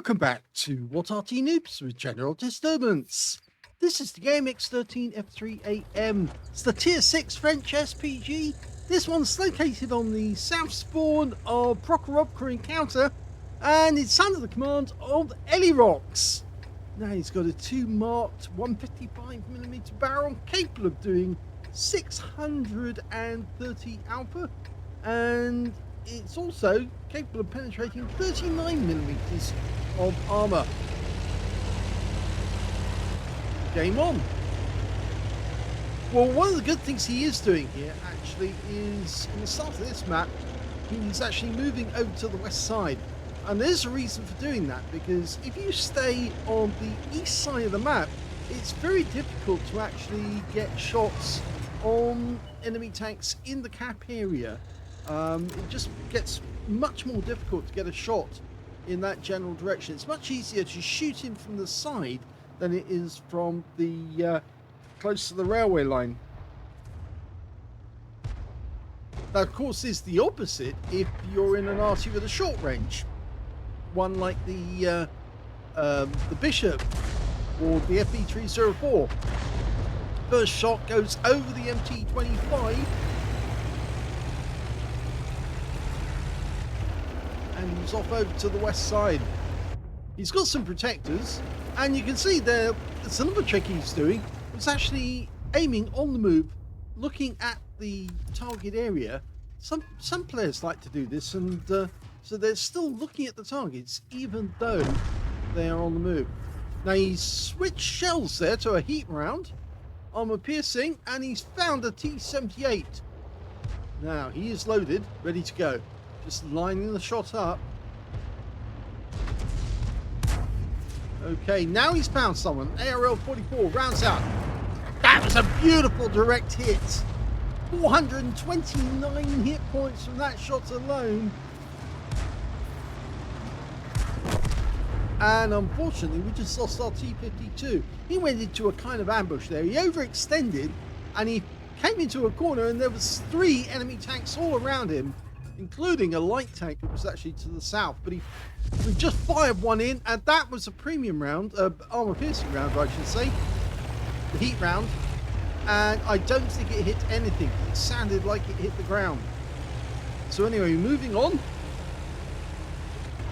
Welcome back to What Arty Noobs with General Disturbance. This is the AMX 13F3AM. It's the Tier 6 French SPG. This one's located on the south spawn of Prokhorovka Encounter, and it's under the command of Elirox. Now he's got a 2 marked 155mm barrel capable of doing 630 alpha, and it's also capable of penetrating 39mm of armor. Game on. Well, one of the good things he is doing here actually is, in the start of this map, he's actually moving over to the west side. And there's a reason for doing that, because if you stay on the east side of the map, it's very difficult to actually get shots on enemy tanks in the cap area. It just gets much more difficult to get a shot in that general direction. It's much easier to shoot him from the side than it is from the close to the railway line. That, of course, is the opposite if you're in an Arty with a short range, one like the Bishop or the FB304. First shot goes over the MT25. And he's off over to the west side. He's got some protectors, and you can see there's another trick he's doing. It's actually aiming on the move, looking at the target area. Some players like to do this, and so they're still looking at the targets even though they are on the move. Now he's switched shells there to a heat round, armor piercing, and he's found a T78. Now he is loaded, ready to go. Just lining the shot up. Okay, now he's found someone. ARL-44 rounds out. That was a beautiful direct hit. 429 hit points from that shot alone. And unfortunately, we just lost our T-52. He went into a kind of ambush there. He overextended, and he came into a corner, and there was 3 enemy tanks all around him, including a light tank that was actually to the south. But we just fired one in, and that was a premium round, armor piercing round, I should say, the heat round. And I don't think it hit anything. It sounded like it hit the ground. So anyway, moving on.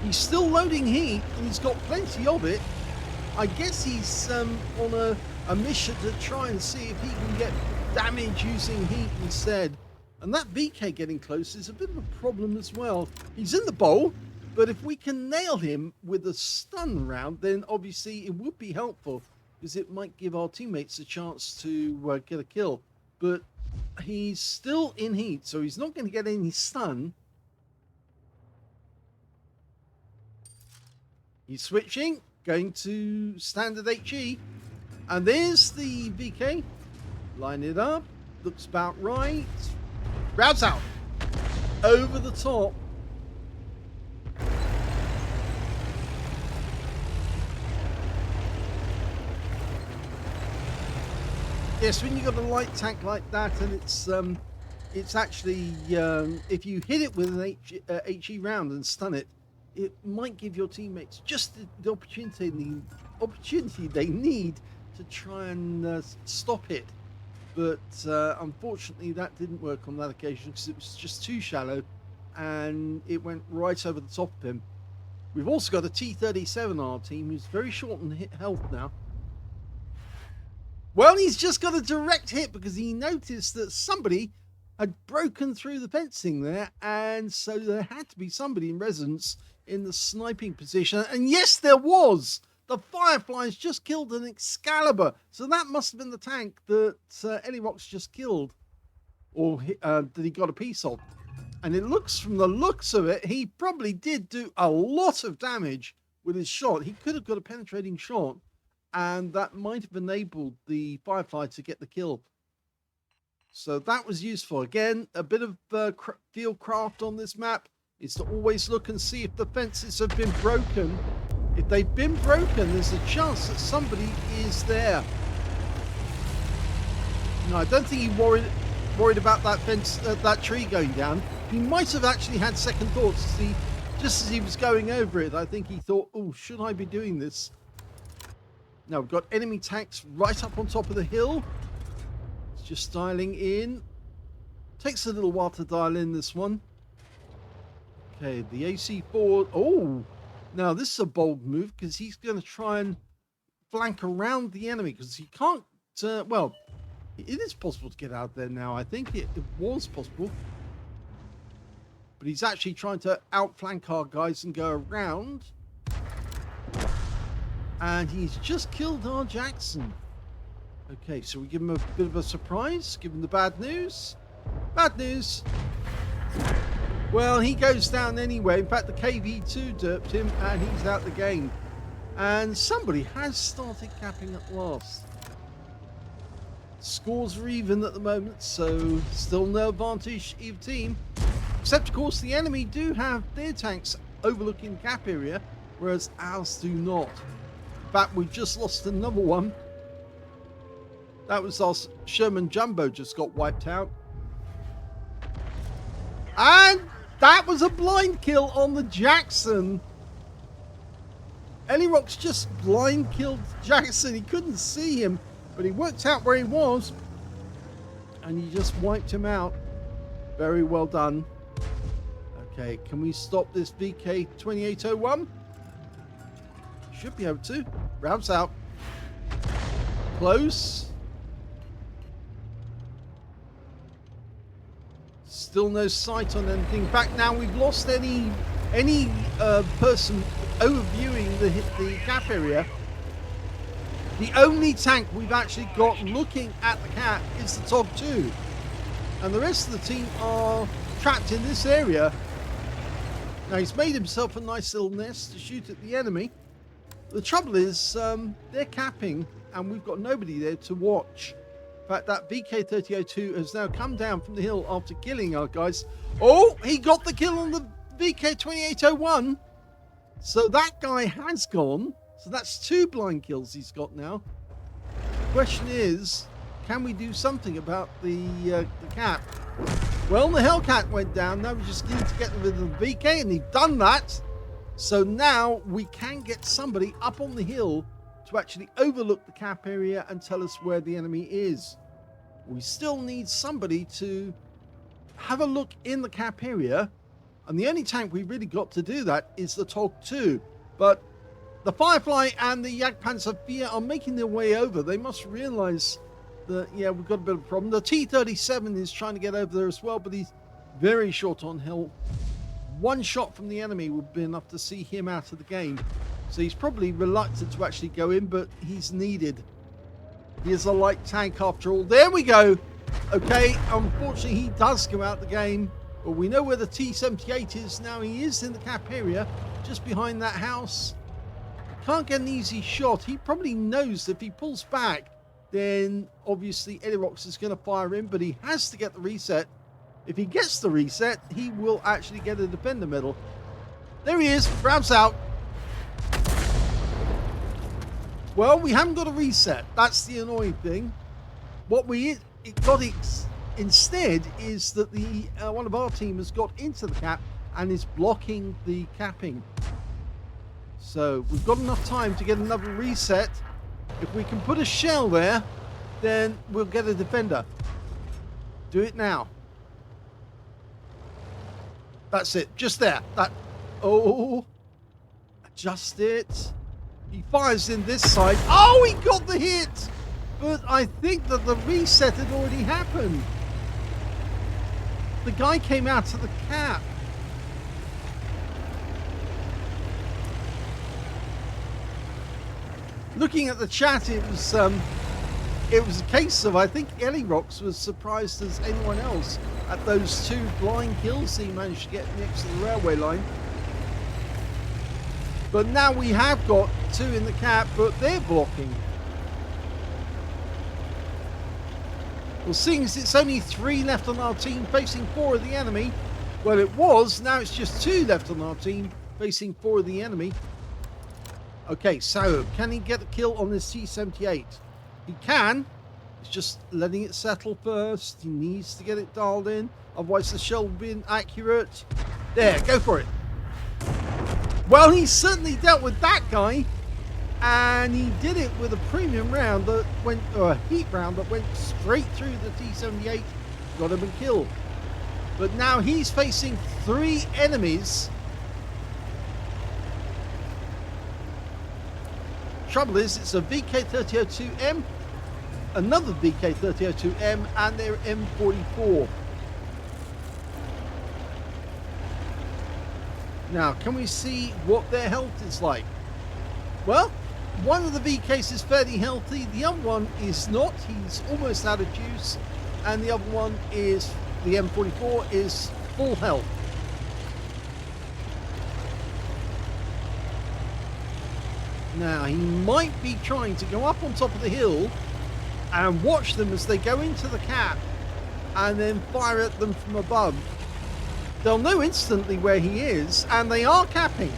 He's still loading heat, and he's got plenty of it. I guess he's on a mission to try and see if he can get damage using heat instead. And that VK getting close is a bit of a problem as well. He's in the bowl, but if we can nail him with a stun round, then obviously it would be helpful, because it might give our teammates a chance to get a kill. But he's still in heat, so he's not going to get any stun. He's switching, going to standard HE. And there's the VK. Line it up. Looks about right. Rounds out. Over the top. Yes, when you've got a light tank like that, and it's actually, if you hit it with an HE round and stun it, it might give your teammates just the opportunity they need to try and stop it. But unfortunately, that didn't work on that occasion, because it was just too shallow, and it went right over the top of him. We've also got a T-37 on our team, who's very short on health now. Well, he's just got a direct hit because he noticed that somebody had broken through the fencing there, and so there had to be somebody in residence in the sniping position. And yes, there was! The Fireflies just killed an Excalibur, so that must have been the tank that Elirox just killed, or that he got a piece of. And it looks, from the looks of it, he probably did do a lot of damage with his shot. He could have got a penetrating shot, and that might have enabled the Firefly to get the kill. So that was useful. Again, a bit of field craft on this map is to always look and see if the fences have been broken. If they've been broken, there's a chance that somebody is there. No, I don't think he worried about that fence, that tree going down. He might have actually had second thoughts. He Just as he was going over it, I think he thought, oh, should I be doing this? Now we've got enemy tanks right up on top of the hill. It's just dialing in. Takes a little while to dial in this one. Okay, the AC4. Oh, now this is a bold move because he's going to try and flank around the enemy because he can't. Well, it is possible to get out there now. I think it was possible. But he's actually trying to outflank our guys and go around. And he's just killed our Jackson. Okay, so we give him a bit of a surprise. Give him the bad news. Bad news. Well, he goes down anyway. In fact, the KV2 derped him and he's out the game. And somebody has started capping at last. Scores are even at the moment, so still no advantage either team. Except, of course, the enemy do have their tanks overlooking the cap area, whereas ours do not. In fact, we've just lost another one. That was our Sherman Jumbo just got wiped out. And that was a blind kill on the Jackson. Elirox just blind killed Jackson. He couldn't see him, but he worked out where he was. And he just wiped him out. Very well done. Okay, can we stop this VK2801? Should be able to. Rounds out. Close. Still no sight on anything. In fact, now we've lost any person overviewing the cap area. The only tank we've actually got looking at the cap is the TOG 2. And the rest of the team are trapped in this area. Now he's made himself a nice little nest to shoot at the enemy. The trouble is they're capping and we've got nobody there to watch. In fact, that VK3002 has now come down from the hill after killing our guys. Oh, he got the kill on the VK2801. So that guy has gone. So that's 2 blind kills he's got now. The question is, can we do something about the cap? Well, the Hellcat went down. Now we just need to get rid of the VK, and he's done that. So now we can get somebody up on the hill to actually overlook the cap area and tell us where the enemy is. We still need somebody to have a look in the cap area, and the only tank we've really got to do that is the TOG 2. But the Firefly and the Jagdpanzer IV are making their way over. They must realize that, yeah, we've got a bit of a problem. The T-37 is trying to get over there as well, but he's very short on hill. One shot from the enemy would be enough to see him out of the game. So he's probably reluctant to actually go in, but he's needed. He is a light tank after all. There we go. Okay, unfortunately he does go out the game, but we know where the T-78 is now. He is in the cap area, just behind that house. Can't get an easy shot. He probably knows that if he pulls back, then obviously Elirox is going to fire in, but he has to get the reset. If he gets the reset, he will actually get a defender medal. There he is, rounds out. Well, we haven't got a reset. That's the annoying thing. What we got instead is that the one of our team has got into the cap and is blocking the capping. So we've got enough time to get another reset. If we can put a shell there, then we'll get a defender. Do it now. That's it. Just there. That. Oh. Adjust it. He fires in this side. Oh, he got the hit. But I think that the reset had already happened. The guy came out of the cap. Looking at the chat, it was a case of, I think Elirox was surprised as anyone else at those 2 blind kills he managed to get next to the railway line. But now we have got 2 in the cap, but they're blocking. Well, seeing as it's only 3 left on our team facing 4 of the enemy, well, it was, now it's just 2 left on our team facing 4 of the enemy. Okay, so can he get a kill on this T-78? He can. It's just letting it settle first. He needs to get it dialed in, otherwise the shell will be inaccurate. There, go for it. Well, he certainly dealt with that guy, and he did it with a premium round that went, or a heat round that went straight through the T-78, got him and killed. But now he's facing 3 enemies. Trouble is, it's a VK3002M, another VK3002M, and their M44. Now, can we see what their health is like? Well, one of the VKs is fairly healthy, the other one is not. He's almost out of juice, and the other one is, the M44, is full health. Now, he might be trying to go up on top of the hill and watch them as they go into the cap and then fire at them from above. They'll know instantly where he is, and they are capping.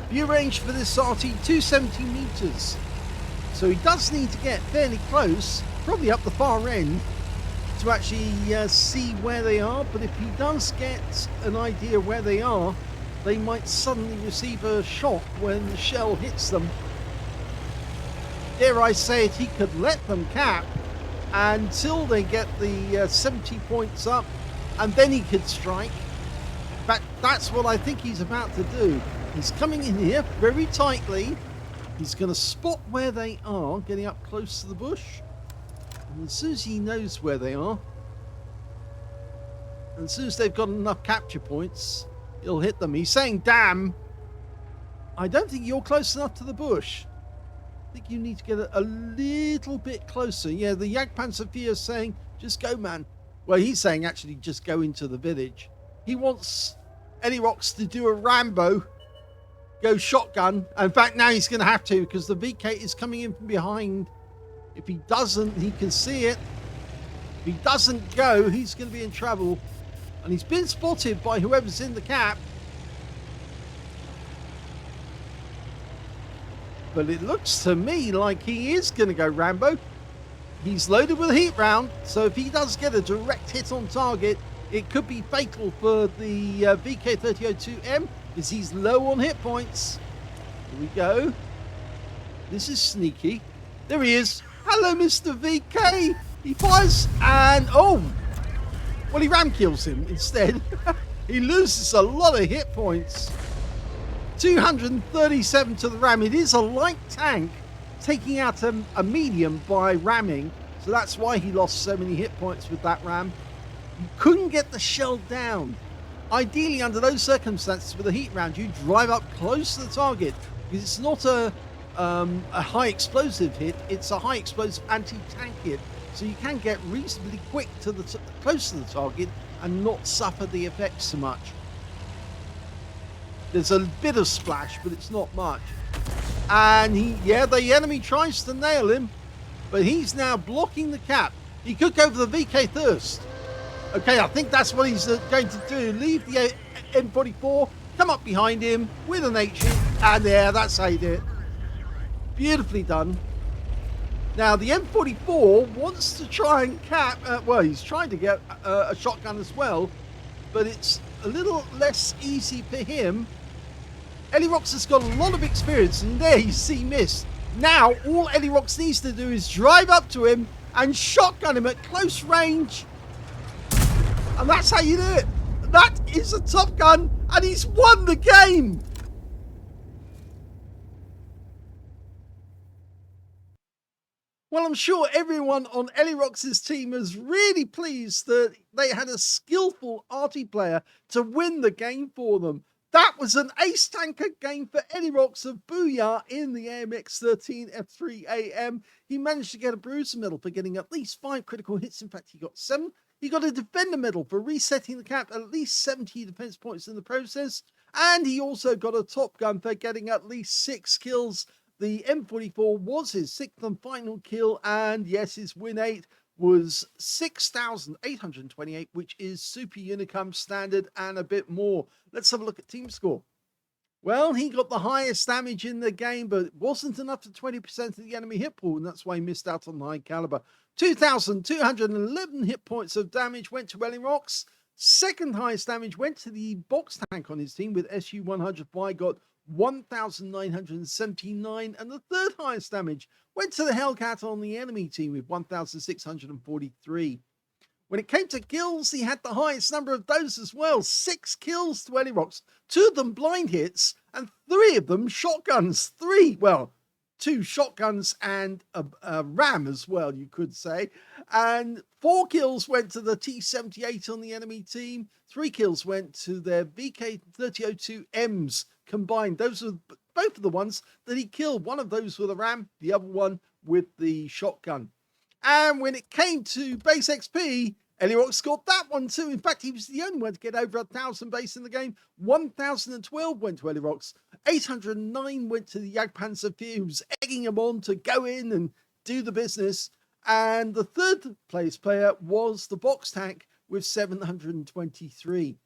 View range for this Arty, 270 meters. So he does need to get fairly close, probably up the far end, to actually see where they are. But if he does get an idea where they are, they might suddenly receive a shock when the shell hits them. Dare I say it, he could let them cap until they get the 70 points up, and then he could strike. In fact, that's what I think he's about to do. He's coming in here very tightly. He's going to spot where they are, getting up close to the bush. And as soon as he knows where they are, and as soon as they've got enough capture points, he'll hit them. He's saying, damn, I don't think you're close enough to the bush. I think you need to get a little bit closer. Yeah, the Jagdpan Sophia is saying, just go, man. Well, he's saying, actually, just go into the village. He wants Elirox to do a Rambo, go shotgun. In fact, now he's going to have to, because the VK is coming in from behind. If he doesn't, he can see it. If he doesn't go, he's going to be in trouble. And he's been spotted by whoever's in the cap. But it looks to me like he is going to go Rambo. He's loaded with a heat round, so if he does get a direct hit on target, it could be fatal for the VK3002M, because he's low on hit points. Here we go. This is sneaky. There he is. Hello, Mr. VK. He fires, and oh, well, he ram kills him instead. He loses a lot of hit points. 237 to the ram. It is a light tank taking out a medium by ramming, so that's why he lost so many hit points with that ram. You couldn't get the shell down. Ideally, under those circumstances with a heat round, you drive up close to the target, because it's not a high explosive hit, it's a high explosive anti-tank hit, so you can get reasonably quick to the close to the target and not suffer the effects so much. There's a bit of splash, but it's not much. And the enemy tries to nail him, but he's now blocking the cap. He could go for the VK Thirst. Okay, I think that's what he's going to do. Leave the M44, come up behind him with an H hit, and there, that's how you do it. Beautifully done. Now, the M44 wants to try and cap, well, he's trying to get a shotgun as well, but it's a little less easy for him. Elirox has got a lot of experience, and there you see miss. Now, all Elirox needs to do is drive up to him and shotgun him at close range. And that's how you do it. That is a Top Gun, and he's won the game. Well, I'm sure everyone on Elirox's team is really pleased that they had a skillful Arty player to win the game for them. That was an ace tanker game for Elirox of B00YA in the AMX 13 F3AM. He managed to get a bruiser medal for getting at least 5 critical hits. In fact, he got 7. He got a defender medal for resetting the cap, at least 70 defense points in the process. And he also got a Top Gun for getting at least 6 kills. The M44 was his 6th and final kill, and yes, his win 8 was 6,828, which is Super Unicum standard and a bit more. Let's have a look at team score. Well, he got the highest damage in the game, but it wasn't enough to 20% of the enemy hit pool, and that's why he missed out on the high caliber. 2,211 hit points of damage went to Elirox. Second highest damage went to the box tank on his team with SU-100Y, got 1,979, and the third highest damage went to the Hellcat on the enemy team with 1,643. When it came to kills, he had the highest number of those as well. 6 kills to Elirox, 2 of them blind hits, and 3 of them shotguns. 2 shotguns and a ram as well, you could say. And 4 kills went to the T-78 on the enemy team. 3 kills went to their VK-3002Ms combined. Those are both of the ones that he killed. One of those with a ram, the other one with the shotgun. And when it came to base XP, Elirox got that one too. In fact, he was the only one to get over 1,000 base in the game. 1,012 went to Elirox. 809 went to the Jagdpanzer Fear, who was egging him on to go in and do the business. And the third place player was the box tank with 723.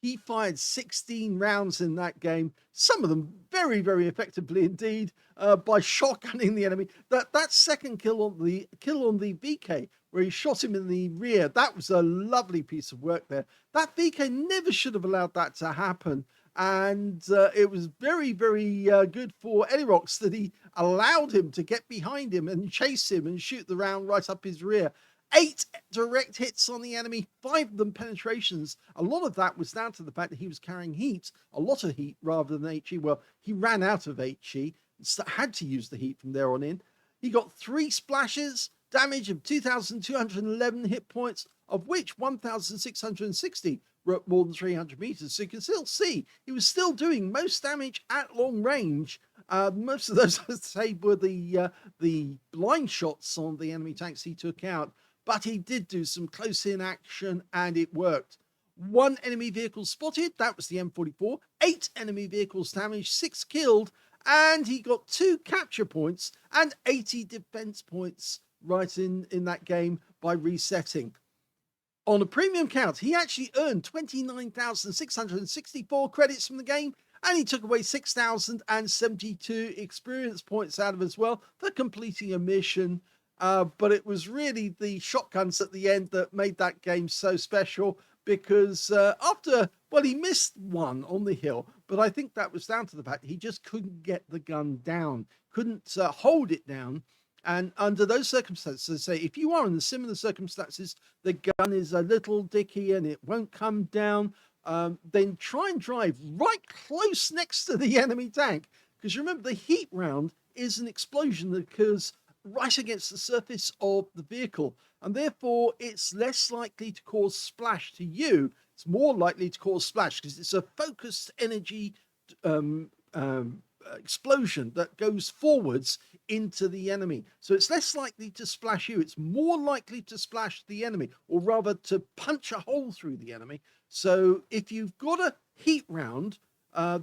He fired 16 rounds in that game, some of them very, very effectively indeed, by shotgunning the enemy. That second kill on the VK, where he shot him in the rear, that was a lovely piece of work there. That VK never should have allowed that to happen. And it was very, very good for Elirox that he allowed him to get behind him and chase him and shoot the round right up his rear. 8 direct hits on the enemy, 5 of them penetrations. A lot of that was down to the fact that he was carrying heat, a lot of heat rather than HE. Well, he ran out of HE, had to use the heat from there on in. He got 3 splashes, damage of 2,211 hit points, of which 1,660 were at more than 300 meters. So you can still see he was still doing most damage at long range. Most of those, I'd say, were the blind shots on the enemy tanks he took out. But he did do some close-in action, and it worked. 1 enemy vehicle spotted, that was the M44. 8 enemy vehicles damaged, 6 killed, and he got 2 capture points and 80 defense points right in that game by resetting. On a premium count, he actually earned 29,664 credits from the game, and he took away 6,072 experience points out of it as well for completing a mission. But it was really the shotguns at the end that made that game so special, because he missed one on the hill, but I think that was down to the fact that he just couldn't get the gun down, couldn't hold it down. And under those circumstances, say if you are in the similar circumstances, the gun is a little dicky and it won't come down, then try and drive right close next to the enemy tank. Because remember, the heat round is an explosion that occurs right against the surface of the vehicle, and therefore it's less likely to cause splash to you. It's more likely to cause splash because it's a focused energy explosion that goes forwards into the enemy. So it's less likely to splash you. It's more likely to splash the enemy, or rather to punch a hole through the enemy. So if you've got a heat round,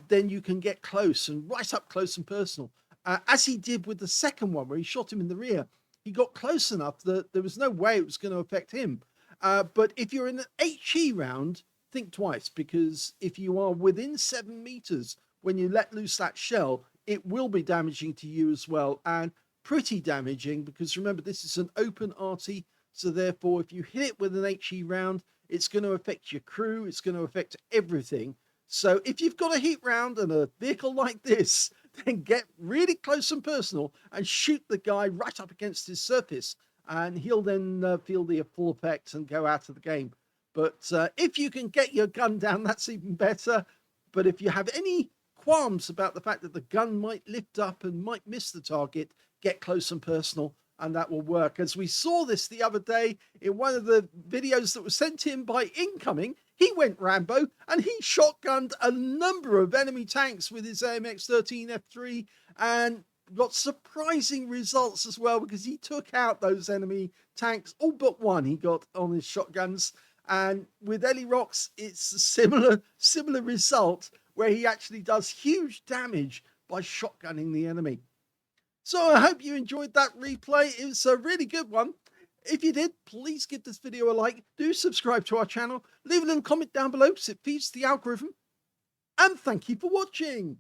then you can get close and right up close and personal. As he did with the second one where he shot him in the rear. He got close enough that there was no way it was going to affect him. But if you're in an HE round, think twice, because if you are within 7 meters when you let loose that shell, it will be damaging to you as well, and pretty damaging, because remember, this is an open Arty, so therefore if you hit it with an HE round, it's going to affect your crew, it's going to affect everything. So if you've got a heat round and a vehicle like this, then get really close and personal and shoot the guy right up against his surface, and he'll then feel the full effect and go out of the game. But if you can get your gun down, that's even better. But if you have any qualms about the fact that the gun might lift up and might miss the target, get close and personal, and that will work. As we saw this the other day in one of the videos that was sent in by Incoming, he went Rambo and he shotgunned a number of enemy tanks with his AMX 13F3 and got surprising results as well, because he took out those enemy tanks, all but one he got on his shotguns. And with Elirox, it's a similar result, where he actually does huge damage by shotgunning the enemy. So I hope you enjoyed that replay. It was a really good one. If you did, please give this video a like. Do subscribe to our channel. Leave a little comment down below because it feeds the algorithm. and thank you for watching.